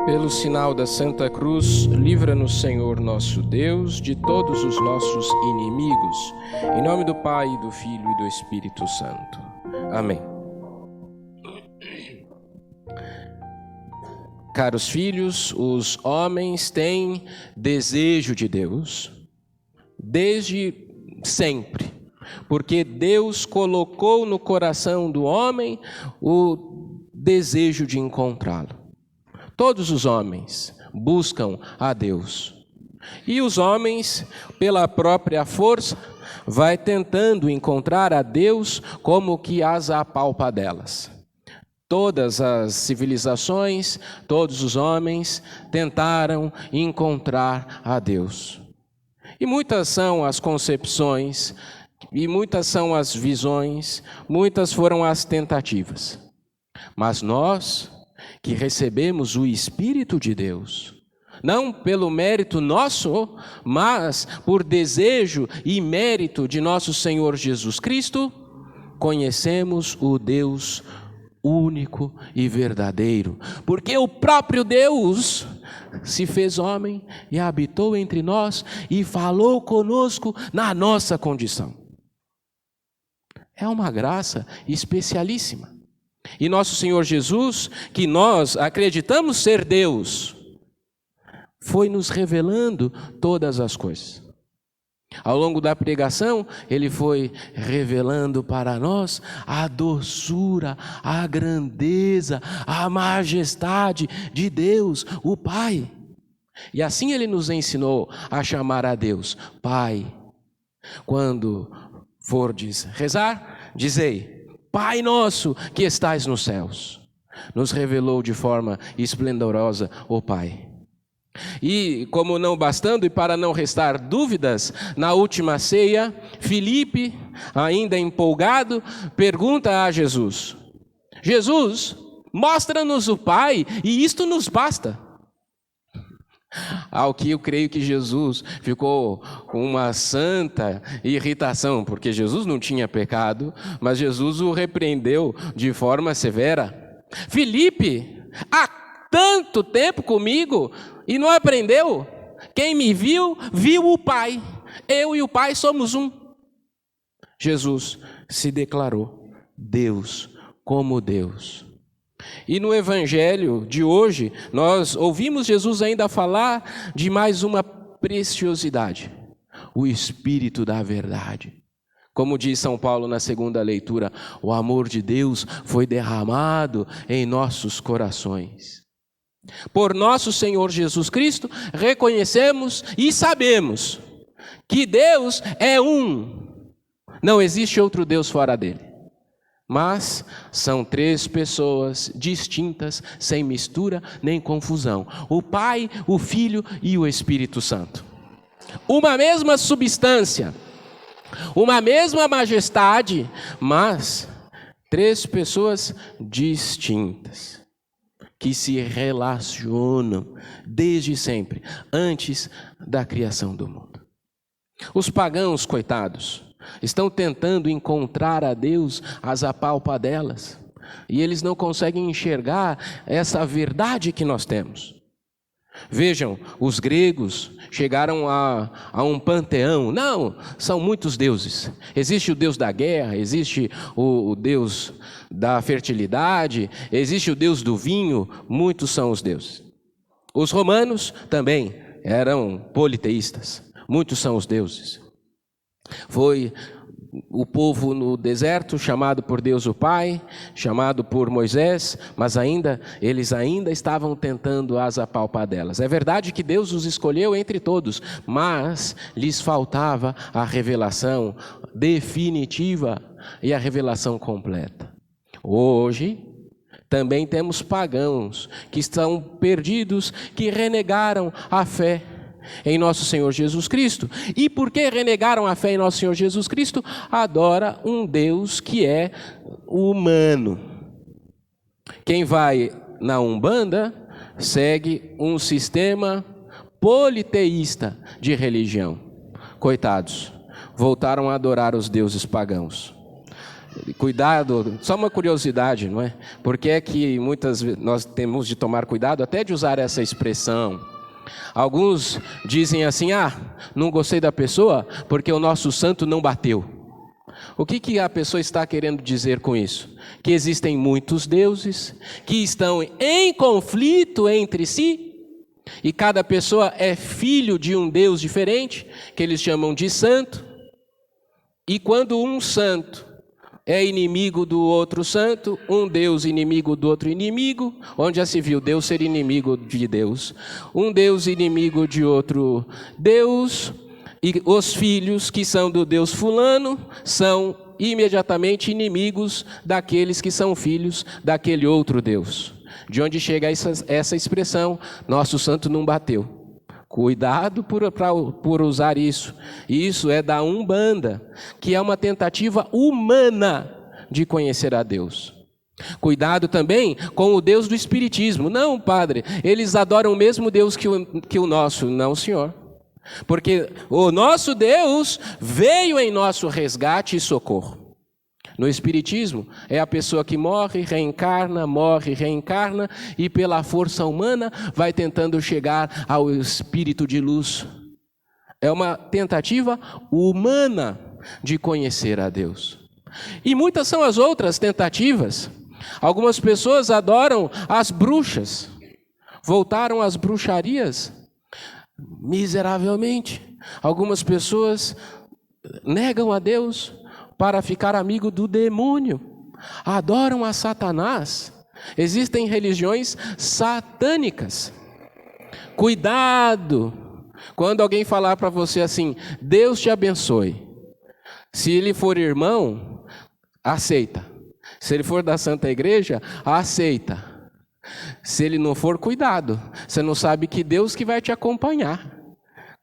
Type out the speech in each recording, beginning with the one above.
Pelo sinal da Santa Cruz, livra-nos, Senhor nosso Deus, de todos os nossos inimigos. Em nome do Pai, do Filho e do Espírito Santo. Amém. Caros filhos, os homens têm desejo de Deus desde sempre, porque Deus colocou no coração do homem o desejo de encontrá-lo. Todos os homens buscam a Deus. E os homens, pela própria força, vai tentando encontrar a Deus como que as apalpadelas. Todas as civilizações, todos os homens tentaram encontrar a Deus. E muitas são as concepções, e muitas são as visões, muitas foram as tentativas. Mas nós, que recebemos o Espírito de Deus, não pelo mérito nosso, mas por desejo e mérito de nosso Senhor Jesus Cristo, conhecemos o Deus único e verdadeiro, porque o próprio Deus se fez homem e habitou entre nós e falou conosco na nossa condição. É uma graça especialíssima. E nosso Senhor Jesus, que nós acreditamos ser Deus, foi nos revelando todas as coisas. Ao longo da pregação, Ele foi revelando para nós a doçura, a grandeza, a majestade de Deus, o Pai. E assim Ele nos ensinou a chamar a Deus Pai. Quando fordes rezar, dizei: Pai nosso que estais nos céus. Nos revelou de forma esplendorosa o Pai. E como não bastando, e para não restar dúvidas, na última ceia, Filipe, ainda empolgado, pergunta a Jesus: Jesus, mostra-nos o Pai, e isto nos basta. Ao que eu creio que Jesus ficou com uma santa irritação, porque Jesus não tinha pecado, mas Jesus o repreendeu de forma severa. Filipe, há tanto tempo comigo e não aprendeu? Quem me viu, viu o Pai. Eu e o Pai somos um. Jesus se declarou Deus como Deus. E no Evangelho de hoje, nós ouvimos Jesus ainda falar de mais uma preciosidade: o Espírito da verdade. Como diz São Paulo na segunda leitura, o amor de Deus foi derramado em nossos corações. Por nosso Senhor Jesus Cristo, reconhecemos e sabemos que Deus é um. Não existe outro Deus fora dele. Mas são três pessoas distintas, sem mistura nem confusão: o Pai, o Filho e o Espírito Santo. Uma mesma substância, uma mesma majestade, mas três pessoas distintas, que se relacionam desde sempre, antes da criação do mundo. Os pagãos, coitados, estão tentando encontrar a Deus às apalpadelas, e eles não conseguem enxergar essa verdade que nós temos. Vejam, os gregos chegaram a um panteão. Não, são muitos deuses. Existe o Deus da guerra, existe o Deus da fertilidade, existe o Deus do vinho, muitos são os deuses. Os romanos também eram politeístas, muitos são os deuses. Foi o povo no deserto chamado por Deus o Pai, chamado por Moisés, mas eles ainda estavam tentando as apalpadelas. É verdade que Deus os escolheu entre todos, mas lhes faltava a revelação definitiva e a revelação completa. Hoje também temos pagãos que estão perdidos, que renegaram a fé em nosso Senhor Jesus Cristo. E porque renegaram a fé em nosso Senhor Jesus Cristo, adora um Deus que é humano. Quem vai na Umbanda segue um sistema politeísta de religião. Coitados, voltaram a adorar os deuses pagãos. Cuidado, só uma curiosidade, não é? Porque é que muitas vezes nós temos de tomar cuidado até de usar essa expressão. Alguns dizem assim: não gostei da pessoa porque o nosso santo não bateu. O que a pessoa está querendo dizer com isso? Que existem muitos deuses que estão em conflito entre si, e cada pessoa é filho de um Deus diferente, que eles chamam de santo, e quando um santo é inimigo do outro santo, um Deus inimigo do outro inimigo, onde já se viu Deus ser inimigo de Deus, um Deus inimigo de outro Deus, e os filhos que são do Deus fulano são imediatamente inimigos daqueles que são filhos daquele outro Deus. De onde chega essa expressão, nosso santo não bateu. Cuidado por usar isso. Isso é da Umbanda, que é uma tentativa humana de conhecer a Deus. Cuidado também com o Deus do Espiritismo. Não, padre, eles adoram o mesmo Deus que o nosso. Não, senhor. Porque o nosso Deus veio em nosso resgate e socorro. No Espiritismo, é a pessoa que morre, reencarna, e pela força humana vai tentando chegar ao espírito de luz. É uma tentativa humana de conhecer a Deus. E muitas são as outras tentativas. Algumas pessoas adoram as bruxas, voltaram às bruxarias miseravelmente. Algumas pessoas negam a Deus para ficar amigo do demônio, adoram a Satanás. Existem religiões satânicas. Cuidado quando alguém falar para você assim: Deus te abençoe. Se ele for irmão, aceita. Se ele for da Santa Igreja, aceita. Se ele não for, cuidado. Você não sabe que Deus que vai te acompanhar.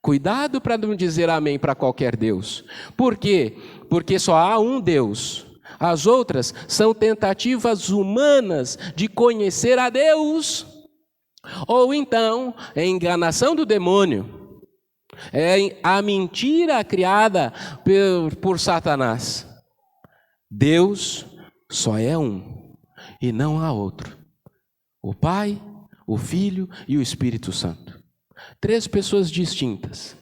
Cuidado para não dizer amém para qualquer Deus. Por quê? Porque só há um Deus. As outras são tentativas humanas de conhecer a Deus. Ou então, é enganação do demônio. É a mentira criada por Satanás. Deus só é um e não há outro. O Pai, o Filho e o Espírito Santo. 3 pessoas distintas,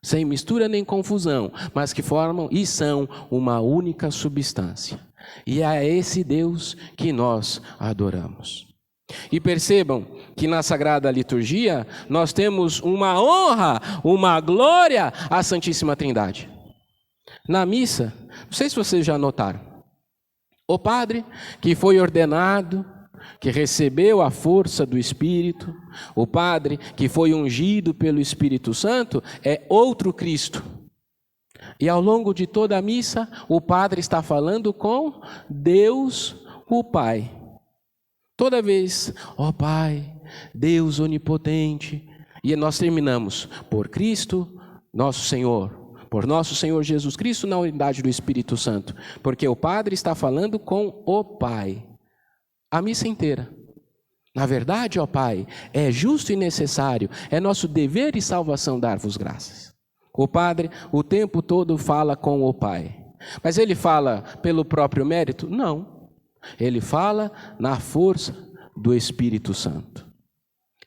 sem mistura nem confusão, mas que formam e são uma única substância. E é esse Deus que nós adoramos. E percebam que na Sagrada Liturgia nós temos uma honra, uma glória à Santíssima Trindade. Na missa, não sei se vocês já notaram, o padre que foi ordenado, que recebeu a força do Espírito, o padre que foi ungido pelo Espírito Santo, é outro Cristo. E ao longo de toda a missa, o padre está falando com Deus, o Pai. Toda vez, ó Pai, Deus onipotente. E nós terminamos por Cristo, nosso Senhor, por nosso Senhor Jesus Cristo na unidade do Espírito Santo. Porque o padre está falando com o Pai. A missa inteira. Na verdade, ó Pai, é justo e necessário, é nosso dever e salvação dar-vos graças. O padre o tempo todo fala com o Pai. Mas ele fala pelo próprio mérito? Não. Ele fala na força do Espírito Santo.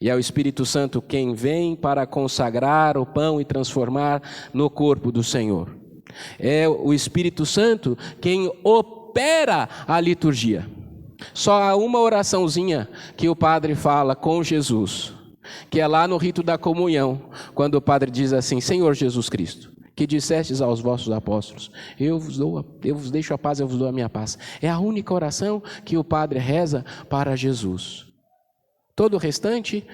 E é o Espírito Santo quem vem para consagrar o pão e transformar no corpo do Senhor. É o Espírito Santo quem opera a liturgia. Só há uma oraçãozinha que o padre fala com Jesus, que é lá no rito da comunhão, quando o padre diz assim: Senhor Jesus Cristo, que dissestes aos vossos apóstolos, eu vos deixo a paz, eu vos dou a minha paz. É a única oração que o padre reza para Jesus. Todo o restante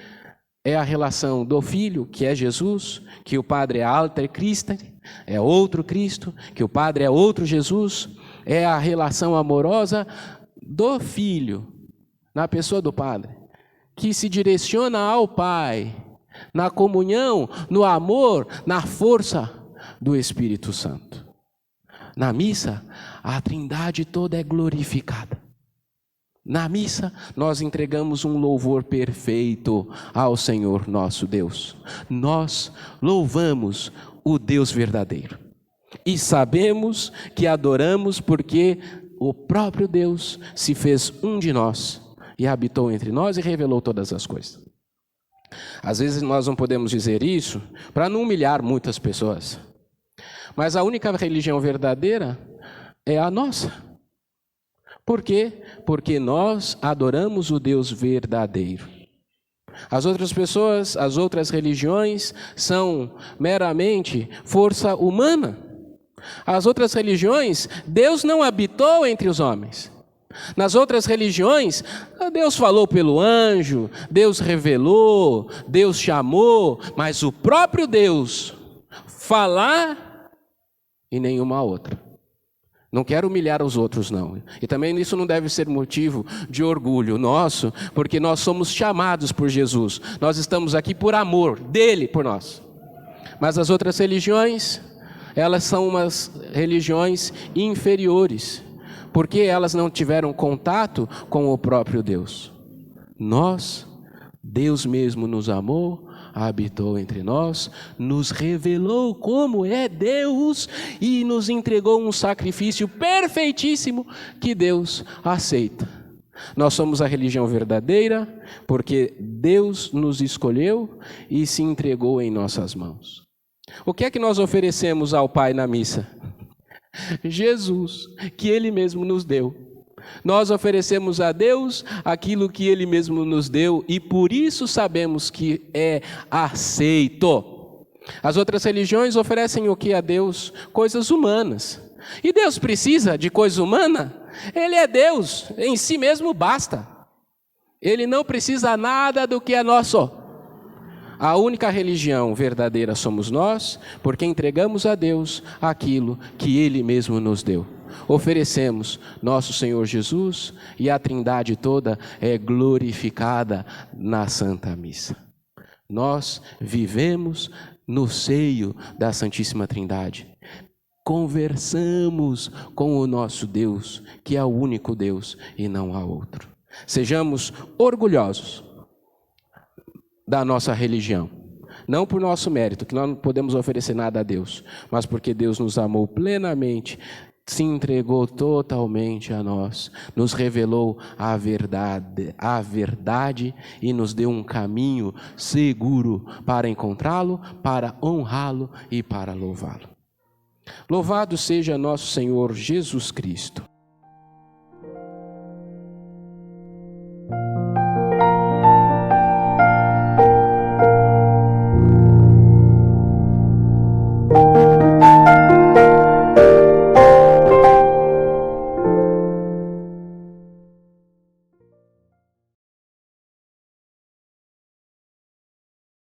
é a relação do Filho, que é Jesus, que o padre é alter Christe, é outro Cristo, que o padre é outro Jesus, é a relação amorosa do Filho, na pessoa do Padre, que se direciona ao Pai, na comunhão, no amor, na força do Espírito Santo. Na missa, a Trindade toda é glorificada. Na missa, nós entregamos um louvor perfeito ao Senhor nosso Deus. Nós louvamos o Deus verdadeiro. E sabemos que adoramos porque o próprio Deus se fez um de nós e habitou entre nós e revelou todas as coisas. Às vezes nós não podemos dizer isso para não humilhar muitas pessoas. Mas a única religião verdadeira é a nossa. Por quê? Porque nós adoramos o Deus verdadeiro. As outras pessoas, as outras religiões são meramente força humana. As outras religiões, Deus não habitou entre os homens. Nas outras religiões, Deus falou pelo anjo, Deus revelou, Deus chamou, mas o próprio Deus falar e nenhuma outra. Não quero humilhar os outros, não. E também isso não deve ser motivo de orgulho nosso, porque nós somos chamados por Jesus. Nós estamos aqui por amor dele por nós. Mas as outras religiões, elas são umas religiões inferiores, porque elas não tiveram contato com o próprio Deus. Nós, Deus mesmo nos amou, habitou entre nós, nos revelou como é Deus e nos entregou um sacrifício perfeitíssimo que Deus aceita. Nós somos a religião verdadeira porque Deus nos escolheu e se entregou em nossas mãos. O que é que nós oferecemos ao Pai na missa? Jesus, que Ele mesmo nos deu. Nós oferecemos a Deus aquilo que Ele mesmo nos deu e por isso sabemos que é aceito. As outras religiões oferecem o que a Deus? Coisas humanas. E Deus precisa de coisa humana? Ele é Deus, em si mesmo basta. Ele não precisa nada do que é nosso. A única religião verdadeira somos nós, porque entregamos a Deus aquilo que Ele mesmo nos deu. Oferecemos nosso Senhor Jesus e a Trindade toda é glorificada na Santa Missa. Nós vivemos no seio da Santíssima Trindade. Conversamos com o nosso Deus, que é o único Deus e não há outro. Sejamos orgulhosos da nossa religião. Não por nosso mérito, que nós não podemos oferecer nada a Deus, mas porque Deus nos amou plenamente, se entregou totalmente a nós, nos revelou a verdade e nos deu um caminho seguro para encontrá-lo, para honrá-lo e para louvá-lo. Louvado seja nosso Senhor Jesus Cristo.